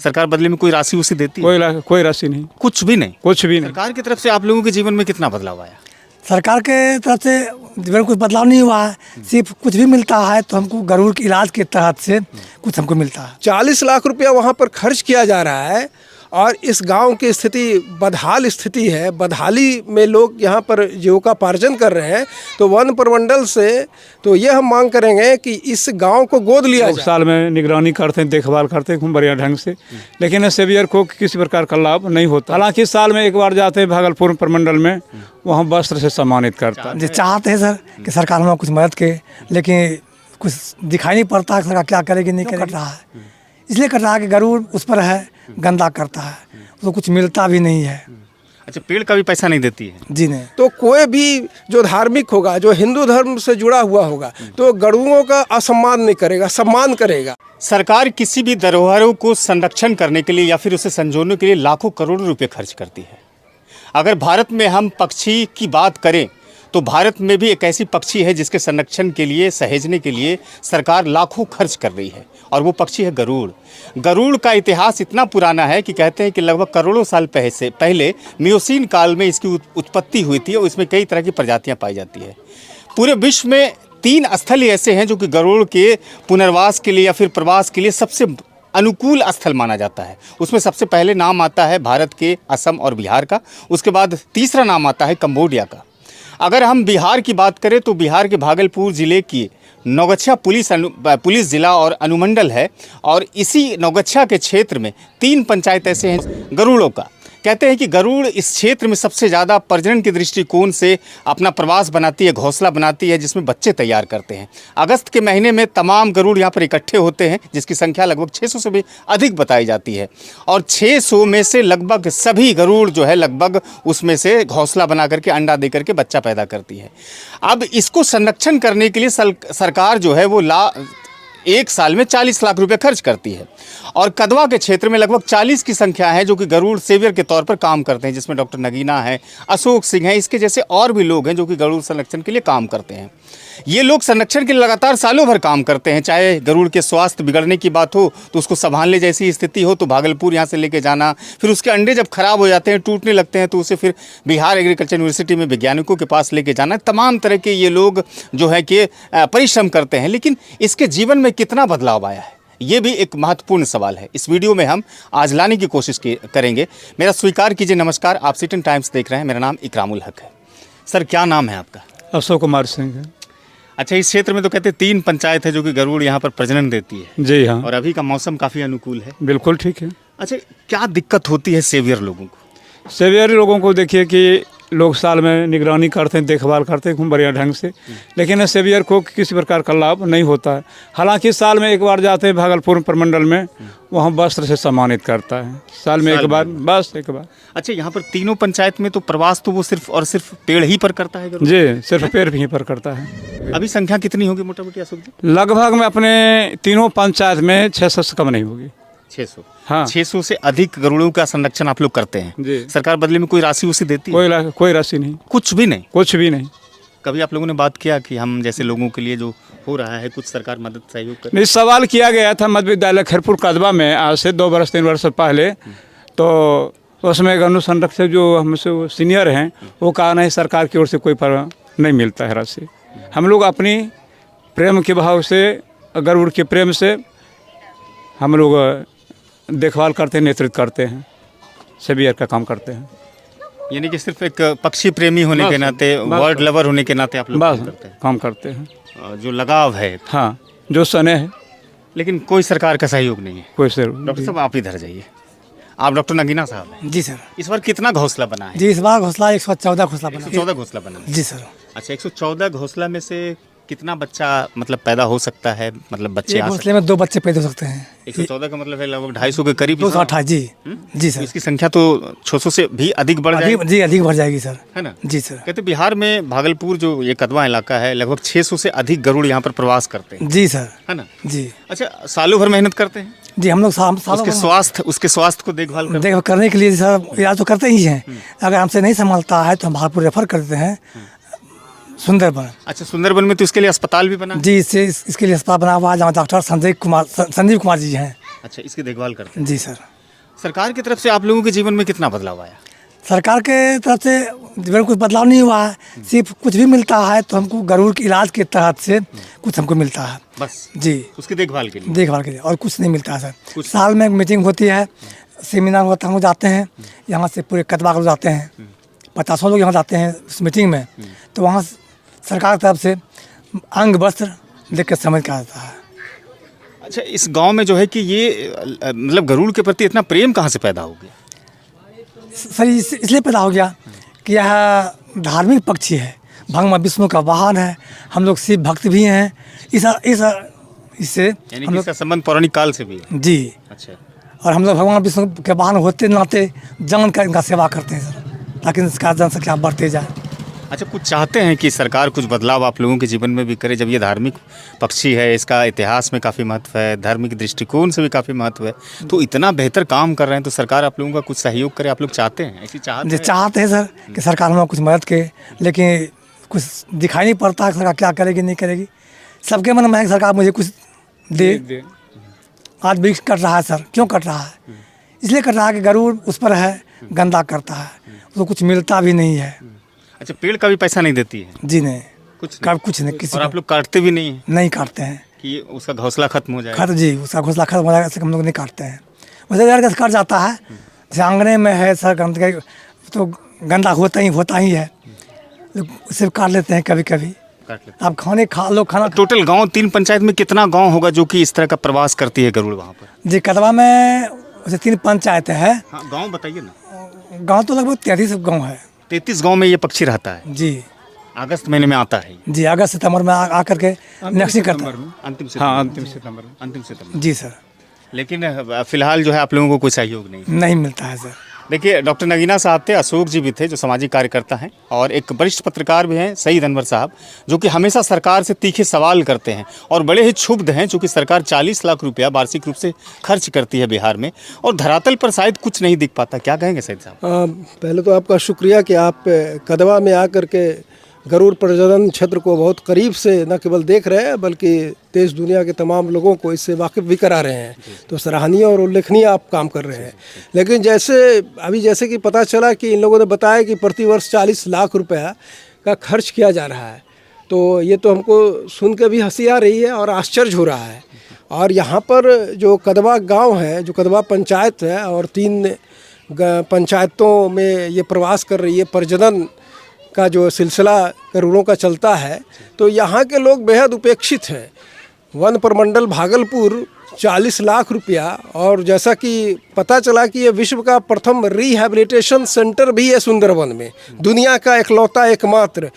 सरकार बदले में कोई राशि उसे देती है? कोई राशि नहीं, कुछ भी नहीं। कुछ भी नहीं। सरकार की तरफ से आप लोगों के जीवन में कितना बदलाव आया? सरकार के तरफ से जीवन में कुछ बदलाव नहीं हुआ है, सिर्फ कुछ भी मिलता है तो हमको गरुड़ के इलाज के तहत से कुछ हमको मिलता है। 40 लाख रुपया वहाँ पर खर्च किया जा रहा है और इस गांव की स्थिति बदहाल स्थिति है। बदहाली में लोग यहाँ पर जीविकोपार्जन कर रहे हैं। तो वन प्रमंडल से तो ये हम मांग करेंगे कि इस गांव को गोद लिया जाए। साल में निगरानी करते हैं, देखभाल करते हैं खूब बढ़िया ढंग से, लेकिन सेवियर को किसी प्रकार का लाभ नहीं होता। हालांकि साल में एक बार जाते हैं भागलपुर प्रमंडल में, वहाँ वस्त्र से सम्मानित करता है। चाहते हैं सर कि सरकार हमें कुछ मदद करे, लेकिन कुछ दिखाई नहीं पड़ता सरकार क्या करेगी नहीं कर रहा है। इसलिए कर रहा है कि गरुड़ उस पर है, गंदा करता है, उसको कुछ मिलता भी नहीं है। अच्छा, पेड़ का भी पैसा नहीं देती है? जी नहीं। तो कोई भी जो धार्मिक होगा, जो हिंदू धर्म से जुड़ा हुआ होगा, तो गरुड़ों का असम्मान नहीं करेगा, सम्मान करेगा। सरकार किसी भी धरोहरों को संरक्षण करने के लिए या फिर उसे संजोने के लिए लाखों करोड़ों रुपए खर्च करती है। अगर भारत में हम पक्षी की बात करें तो भारत में भी एक ऐसी पक्षी है जिसके संरक्षण के लिए, सहेजने के लिए सरकार लाखों खर्च कर रही है, और वो पक्षी है गरुड़। गरुड़ का इतिहास इतना पुराना है कि कहते हैं कि लगभग करोड़ों साल पहले मियोसीन काल में इसकी उत्पत्ति हुई थी और इसमें कई तरह की प्रजातियां पाई जाती है। पूरे विश्व में 3 स्थल ऐसे हैं जो कि गरुड़ के पुनर्वास के लिए या फिर प्रवास के लिए सबसे अनुकूल स्थल माना जाता है। उसमें सबसे पहले नाम आता है भारत के असम और बिहार का, उसके बाद तीसरा नाम आता है कंबोडिया का। अगर हम बिहार की बात करें तो बिहार के भागलपुर ज़िले की नौगच्छा पुलिस ज़िला और अनुमंडल है, और इसी नौगच्छा के क्षेत्र में 3 पंचायत ऐसे हैं गरुड़ों का। कहते हैं कि गरुड़ इस क्षेत्र में सबसे ज़्यादा प्रजनन के दृष्टिकोण से अपना प्रवास बनाती है, घोंसला बनाती है, जिसमें बच्चे तैयार करते हैं। अगस्त के महीने में तमाम गरुड़ यहाँ पर इकट्ठे होते हैं, जिसकी संख्या लगभग 600 से भी अधिक बताई जाती है, और 600 में से लगभग सभी गरुड़ जो है लगभग उसमें से घोंसला बना करके अंडा दे करके बच्चा पैदा करती है। अब इसको संरक्षण करने के लिए सरकार जो है वो एक साल में 40 लाख रुपए खर्च करती है, और कदवा के क्षेत्र में लगभग 40 की संख्या है जो कि गरुड़ सेवियर के तौर पर काम करते हैं, जिसमें डॉक्टर नगीना है, अशोक सिंह है, इसके जैसे और भी लोग हैं जो कि गरुड़ संरक्षण के लिए काम करते हैं। ये लोग संरक्षण के लिए लगातार सालों भर काम करते हैं। चाहे गरुड़ के स्वास्थ्य बिगड़ने की बात हो तो उसको संभालने जैसी स्थिति हो तो भागलपुर यहाँ से लेके जाना, फिर उसके अंडे जब खराब हो जाते हैं, टूटने लगते हैं, तो उसे फिर बिहार एग्रीकल्चर यूनिवर्सिटी में वैज्ञानिकों के पास लेके जाना। तमाम तरह के ये लोग जो है कि परिश्रम करते हैं, लेकिन इसके जीवन में कितना बदलाव आया है, ये भी एक महत्वपूर्ण सवाल है। इस वीडियो में हम आज लाने की कोशिश करेंगे। मेरा स्वीकार कीजिए, नमस्कार, आप सिटी टाइम्स देख रहे हैं, मेरा नाम इकरामुल हक है। सर, क्या नाम है आपका? अशोक कुमार सिंह है। अच्छा, इस क्षेत्र में तो कहते हैं 3 पंचायत है जो कि गरुड़ यहाँ पर प्रजनन देती है। जी हाँ। और अभी का मौसम काफ़ी अनुकूल है। बिल्कुल ठीक है। अच्छा, क्या दिक्कत होती है सेवियर लोगों को? सेवियर लोगों को देखिए कि लोग साल में निगरानी करते हैं, देखभाल करते हैं खूब बढ़िया ढंग से, लेकिन सेवियर को किसी प्रकार का लाभ नहीं होता है। हालांकि साल में एक बार जाते हैं भागलपुर प्रमंडल में, वहाँ वस्त्र से सम्मानित करता है, साल में एक बार, बस एक बार। अच्छा, यहाँ पर तीनों पंचायत में तो प्रवास तो वो सिर्फ और सिर्फ पेड़ ही पर करता है गरुड़? जी, सिर्फ पेड़ ही पर करता है। अभी संख्या कितनी होगी मोटा मोटी अशोक जी? लगभग में अपने तीनों पंचायत में 600 से कम नहीं होगी। 600? हाँ। 600 से अधिक गरुड़ों का संरक्षण आप लोग करते हैं। जी। सरकार बदले में कोई राशि उसे देती है? कोई राशि नहीं, कुछ भी नहीं? कुछ भी नहीं। कभी आप लोगों ने बात किया कि हम जैसे लोगों के लिए जो हो रहा है कुछ सरकार मदद सहयोग करे? नहीं, सवाल किया गया था मध्य विद्यालय खैरपुर कदवा में आज से 2 वर्ष 3 वर्ष पहले, तो उसमें गनु संरक्षक जो हमसे वो सीनियर हैं वो कहा नहीं, सरकार की ओर से कोई पर नहीं मिलता है राशि। हम लोग अपनी प्रेम के भाव से, गरुड़ के प्रेम से हम लोग देखभाल करते हैं, नेतृत्व करते हैं, सेवियर का काम करते हैं। यानी कि सिर्फ एक पक्षी प्रेमी होने के नाते, बर्ड लवर होने के नाते आप लोग काम करते हैं, जो लगाव है। हाँ, जो स्नेह है। लेकिन कोई सरकार का सहयोग नहीं है। कोई सर। डॉक्टर साहब, आप इधर जाइए। आप डॉक्टर नगीना साहब हैं? जी सर। इस बार कितना घोंसला बना है? जी, इस बार घोंसला 114 घोंसला बना। 114 घोंसला बना है? जी सर। अच्छा, 114 घोंसला में से कितना बच्चा मतलब पैदा हो सकता है, मतलब बच्चे आ घोंसले में 2 बच्चे पैदा हो सकते हैं। 114 का मतलब है लगभग 250 के करीब। 228। जी जी सर। इसकी संख्या तो 600 से भी अधिक बढ़ जाएगी। जी, अधिक बढ़ जाएगी सर, है ना? जी सर। कहते बिहार में भागलपुर जो ये कदवा इलाका है, लगभग 600 से अधिक गरुड़ यहाँ पर प्रवास करते हैं। जी सर, है ना? जी। अच्छा, सालों भर मेहनत करते हैं? जी, हम लोग उसके स्वास्थ्य को देखभाल करने के लिए सर इलाज तो करते ही हैं। अगर हमसे नहीं संभालता है तो हम भागलपुर रेफर कर देते हैं सुंदरबन। अच्छा, सुंदरबन में तो इसके लिए अस्पताल भी बना? जी, इसके लिए अस्पताल बना हुआ है, जहाँ डॉक्टर संजीव कुमार जी हैं। अच्छा, इसकी देखभाल करते हैं। जी सर। सरकार की तरफ से आप लोगों के जीवन में कितना बदलाव आया? सरकार के तरफ से जीवन में कुछ बदलाव नहीं हुआ है, सिर्फ कुछ भी मिलता है तो हमको गरुड़ के इलाज के तहत से कुछ हमको मिलता है बस जी, उसकी देखभाल के लिए। देखभाल के लिए, और कुछ नहीं मिलता है सर। कुछ साल में एक मीटिंग होती है, सेमिनार होता है, हम लोग जाते हैं यहाँ से, पूरे कस्बा के लोग जाते हैं, 50 लोग यहाँ जाते हैं उस मीटिंग में, तो वहाँ सरकार की तरफ से अंग वस्त्र देख कर समझ के आता है। अच्छा, इस गांव में जो है कि ये मतलब गरुड़ के प्रति इतना प्रेम कहाँ से पैदा हो गया? सर इसलिए पैदा हो गया कि यह धार्मिक पक्षी है, भगवान विष्णु का वाहन है, हम लोग शिव भक्त भी हैं, इससे यानी हम कि लोग इसका संबंध पौराणिक काल से भी है। जी, अच्छा, और हम लोग भगवान विष्णु के वाहन होते नाते जान कर इनका सेवा करते हैं सर, ताकि इसका जनसंख्या बढ़ते जाए। अच्छा, कुछ चाहते हैं कि सरकार कुछ बदलाव आप लोगों के जीवन में भी करे? जब ये धार्मिक पक्षी है, इसका इतिहास में काफ़ी महत्व है, धार्मिक दृष्टिकोण से भी काफ़ी महत्व है, तो इतना बेहतर काम कर रहे हैं तो सरकार आप लोगों का कुछ सहयोग करे, आप लोग चाहते हैं? ऐसी चाहते हैं सर कि सरकार हमें कुछ मदद करे, लेकिन कुछ दिखाई नहीं पड़ता सरकार क्या करेगी नहीं करेगी। सबके मन में है कि सरकार मुझे कुछ दे। आज भी कट रहा है सर, क्यों कट रहा है? इसलिए कट रहा है कि गरुड़ उस पर है, गंदा करता है, उसको कुछ मिलता भी नहीं है। अच्छा, पेड़ का भी पैसा नहीं देती है? जी नहीं, कुछ कुछ नहीं, किसी और आप लोग काटते भी नहीं हैं नहीं काटते हैं कि उसका घोंसला खत्म हो जाए? खत जी, उसका घोंसला खत्म हो जाएगा, इससे हम लोग नहीं काटते हैं। वैसे यार कट जाता है, जैसे आंगने में है सर गंदगी, तो गंदा होता ही है, उसे काट लेते हैं कभी कभी। काट लेते आप खाना टोटल गांव 3 पंचायत में कितना गांव होगा जो कि इस तरह का प्रवास करती है गरुड़ वहाँ पर? जी, कदवा में वैसे 3 पंचायतें हैं। हाँ, गांव बताइए ना। गांव तो लगभग 33 गांव है। 33 गांव में ये पक्षी रहता है? जी अगस्त महीने में आता है जी, अगस्त सितंबर में आकर के नेक्स्टिंग करता है। अंतिम हाँ, सितंबर। अंतिम सितंबर। जी सर। लेकिन फिलहाल जो है आप लोगों को कोई सहयोग नहीं मिलता है सर। देखिए, डॉक्टर नगीना साहब थे, अशोक जी भी थे जो सामाजिक कार्यकर्ता हैं, और एक वरिष्ठ पत्रकार भी हैं सईद अनवर साहब, जो कि हमेशा सरकार से तीखे सवाल करते हैं और बड़े ही क्षुब्ध हैं चूँकि सरकार 40 लाख रुपया वार्षिक रूप से खर्च करती है बिहार में और धरातल पर शायद कुछ नहीं दिख पाता। क्या कहेंगे सईद साहब? पहले तो आपका शुक्रिया कि आप कदवा में आकर के गरुड़ प्रजनन क्षेत्र को बहुत करीब से न केवल देख रहे हैं बल्कि देश दुनिया के तमाम लोगों को इससे वाकिफ़ भी करा रहे हैं, तो सराहनीय और उल्लेखनीय आप काम कर रहे हैं। लेकिन जैसे कि पता चला कि इन लोगों ने बताया कि प्रतिवर्ष 40 लाख रुपया का खर्च किया जा रहा है, तो ये तो हमको सुन के भी हंसी आ रही है और आश्चर्य हो रहा है। और यहाँ पर जो कदवा गाँव है, जो कदवा पंचायत है और 3 पंचायतों में ये प्रवास कर रही है, प्रजनन का जो सिलसिला गरुड़ों का चलता है, तो यहाँ के लोग बेहद उपेक्षित हैं। वन प्रमंडल भागलपुर 40 लाख रुपया, और जैसा कि पता चला कि ये विश्व का प्रथम रिहैबिलिटेशन सेंटर भी है सुंदरवन में, दुनिया का इकलौता एकमात्र।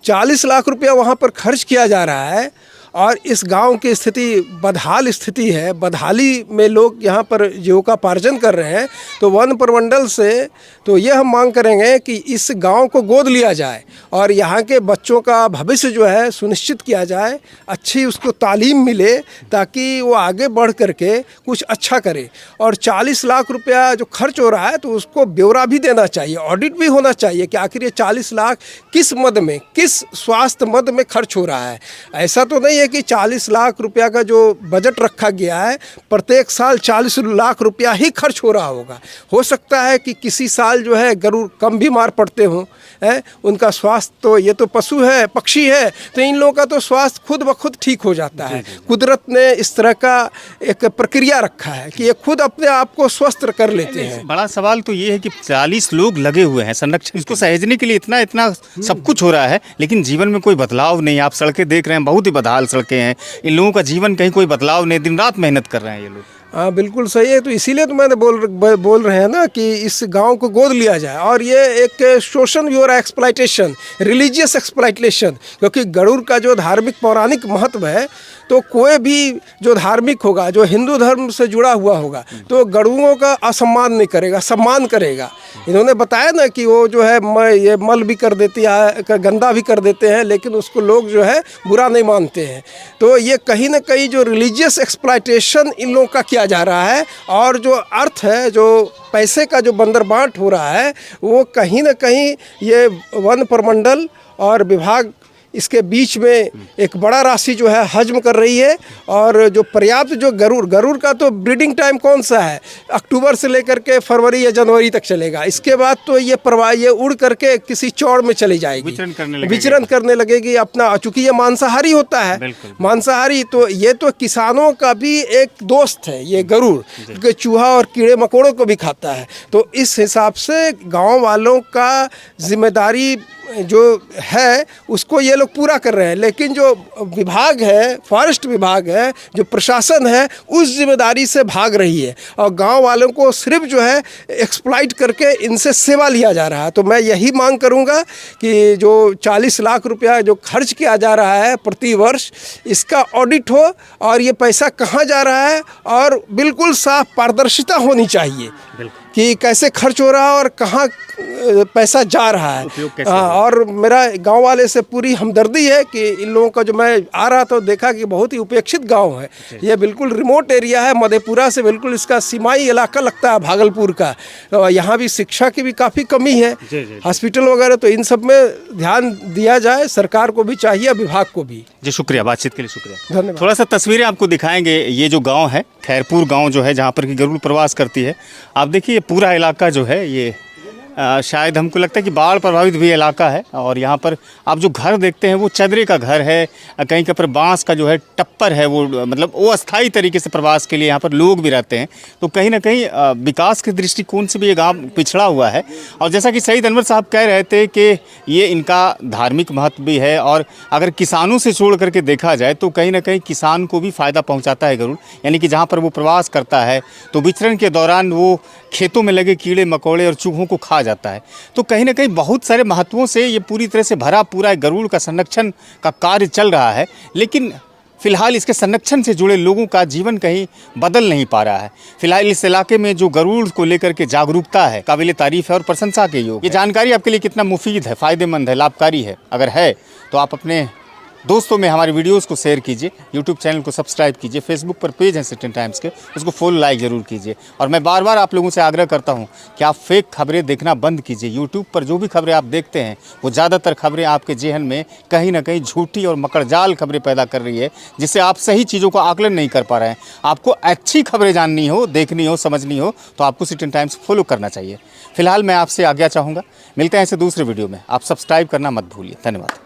40 लाख रुपया वहाँ पर खर्च किया जा रहा है और इस गांव की स्थिति बदहाल स्थिति है। बदहाली में लोग यहाँ पर जीविकोपार्जन कर रहे हैं, तो वन प्रमंडल से तो ये हम मांग करेंगे कि इस गांव को गोद लिया जाए और यहाँ के बच्चों का भविष्य जो है सुनिश्चित किया जाए, अच्छी उसको तालीम मिले ताकि वो आगे बढ़ करके कुछ अच्छा करे। और 40 लाख रुपया जो खर्च हो रहा है तो उसको ब्यौरा भी देना चाहिए, ऑडिट भी होना चाहिए कि आखिर ये 40 लाख किस मद में, किस स्वास्थ्य मद में खर्च हो रहा है। ऐसा तो नहीं है कि 40 लाख रुपया का जो बजट रखा गया है प्रत्येक साल 40 लाख रुपया ही खर्च हो रहा होगा। हो सकता है कि किसी साल जो है गरुड़ कम बीमार पड़ते हों, उनका स्वास्थ्य, तो ये तो पशु है, पक्षी है, तो इन लोगों का तो स्वास्थ्य खुद ब खुद ठीक हो जाता है। कुदरत ने इस तरह का एक प्रक्रिया रखा है कि ये खुद अपने आप को स्वस्थ कर लेते हैं। बड़ा सवाल तो ये है कि 40 लोग लगे हुए हैं संरक्षण, इसको सहेजने के लिए इतना सब कुछ हो रहा है, लेकिन जीवन में कोई बदलाव नहीं। आप सड़कें देख रहे हैं, बहुत ही बदहाल सड़कें हैं, इन लोगों का जीवन कहीं कोई बदलाव नहीं, दिन रात मेहनत कर रहे हैं ये लोग। हाँ बिल्कुल सही है, तो इसीलिए तो मैंने बोल रहे हैं ना कि इस गांव को गोद लिया जाए। और ये एक शोषण भी हो रहा है, एक्सप्लॉइटेशन, रिलीजियस एक्सप्लॉइटेशन, क्योंकि गरुड़ का जो धार्मिक पौराणिक महत्व है, तो कोई भी जो धार्मिक होगा, जो हिंदू धर्म से जुड़ा हुआ होगा, तो गरुड़ों का असम्मान नहीं करेगा, सम्मान करेगा। इन्होंने बताया ना कि वो जो है ये मल भी कर देती है, गंदा भी कर देते हैं, लेकिन उसको लोग जो है बुरा नहीं मानते हैं। तो ये कहीं ना कहीं जो रिलीजियस एक्सप्लॉइटेशन इन लोगों का किया जा रहा है, और जो अर्थ है, जो पैसे का जो बंदरबांट हो रहा है, वो कहीं ना कहीं ये वन प्रमंडल और विभाग इसके बीच में एक बड़ा राशि जो है हजम कर रही है। और जो पर्याप्त जो गरुड़ का तो ब्रीडिंग टाइम कौन सा है, अक्टूबर से लेकर के फरवरी या जनवरी तक चलेगा। इसके बाद तो ये उड़ करके किसी चौड़ में चली जाएगी, विचरण करने लगेगी अपना, चूंकि ये मांसाहारी होता है, मांसाहारी। तो ये तो किसानों का भी एक दोस्त है ये गरुड़, क्योंकि चूहा और कीड़े मकोड़ों को भी खाता है। तो इस हिसाब से गांव वालों का जिम्मेदारी जो है उसको ये लोग पूरा कर रहे हैं। लेकिन जो विभाग है, फॉरेस्ट विभाग है, जो प्रशासन है, उस जिम्मेदारी से भाग रही है और गांव वालों को सिर्फ जो है एक्सप्लॉइट करके इनसे सेवा लिया जा रहा है। तो मैं यही मांग करूंगा कि जो 40 लाख रुपया जो खर्च किया जा रहा है प्रति वर्ष, इसका ऑडिट हो और ये पैसा कहाँ जा रहा है और बिल्कुल साफ पारदर्शिता होनी चाहिए कि कैसे खर्च हो रहा है और कहाँ पैसा जा रहा है। और मेरा गांव वाले से पूरी हमदर्दी है कि इन लोगों का, जो मैं आ रहा था देखा कि बहुत ही उपेक्षित गांव है, ये बिल्कुल रिमोट एरिया है, मधेपुरा से बिल्कुल इसका सीमाई इलाका लगता है भागलपुर का। तो यहाँ भी शिक्षा की भी काफ़ी कमी है, हॉस्पिटल वगैरह। तो इन सब में ध्यान दिया जाए, सरकार को भी चाहिए, विभाग को भी। जी शुक्रिया, बातचीत के लिए शुक्रिया। धन्यवाद। थोड़ा सा तस्वीरें आपको दिखाएंगे। ये जो गांव है खैरपुर गांव जो है, जहां पर कि गरुड़ प्रवास करती है, आप देखिए ये पूरा इलाका जो है ये शायद हमको लगता है कि बाढ़ प्रभावित भी इलाका है। और यहाँ पर आप जो घर देखते हैं वो चदरे का घर है, कहीं के पर बांस का जो है टप्पर है, वो मतलब वो अस्थायी तरीके से प्रवास के लिए यहाँ पर लोग भी रहते हैं। तो कहीं ना कहीं विकास के दृष्टिकोण से भी ये गाँव पिछड़ा हुआ है। और जैसा कि सईद अनवर साहब कह रहे थे कि ये इनका धार्मिक महत्व भी है, और अगर किसानों से छोड़ करके देखा जाए तो कहीं ना कहीं किसान को भी फ़ायदा पहुँचाता है गरुड़। यानी कि जहाँ पर वो प्रवास करता है तो विचरण के दौरान वो खेतों में लगे कीड़े मकोड़े और चूहों को खा जाता है। तो कहीं ना कहीं बहुत सारे महत्वों से ये पूरी तरह से भरा पूरा गरुड़ का संरक्षण का कार्य चल रहा है। लेकिन फिलहाल इसके संरक्षण से जुड़े लोगों का जीवन कहीं बदल नहीं पा रहा है। फिलहाल इस इलाके में जो गरुड़ को लेकर के जागरूकता है काबिल तारीफ है और प्रशंसा के योग्य। ये जानकारी आपके लिए कितना मुफीद है, फ़ायदेमंद है, लाभकारी है, अगर है तो आप अपने दोस्तों में हमारे वीडियोस को शेयर कीजिए, यूट्यूब चैनल को सब्सक्राइब कीजिए, फेसबुक पर पेज है सिटीजन टाइम्स के, उसको फॉलो लाइक ज़रूर कीजिए। और मैं बार बार आप लोगों से आग्रह करता हूं कि आप फेक खबरें देखना बंद कीजिए। यूट्यूब पर जो भी खबरें आप देखते हैं वो ज़्यादातर खबरें आपके जेहन में कहीं ना कहीं झूठी और मकड़जाल खबरें पैदा कर रही है, जिससे आप सही चीज़ों को आकलन नहीं कर पा रहे हैं। आपको अच्छी खबरें जाननी हो, देखनी हो, समझनी हो तो आपको सिटीजन टाइम्स फॉलो करना चाहिए। फिलहाल मैं आपसे आज्ञा चाहूँगा, मिलते हैं ऐसे दूसरे वीडियो में। आप सब्सक्राइब करना मत भूलिए। धन्यवाद।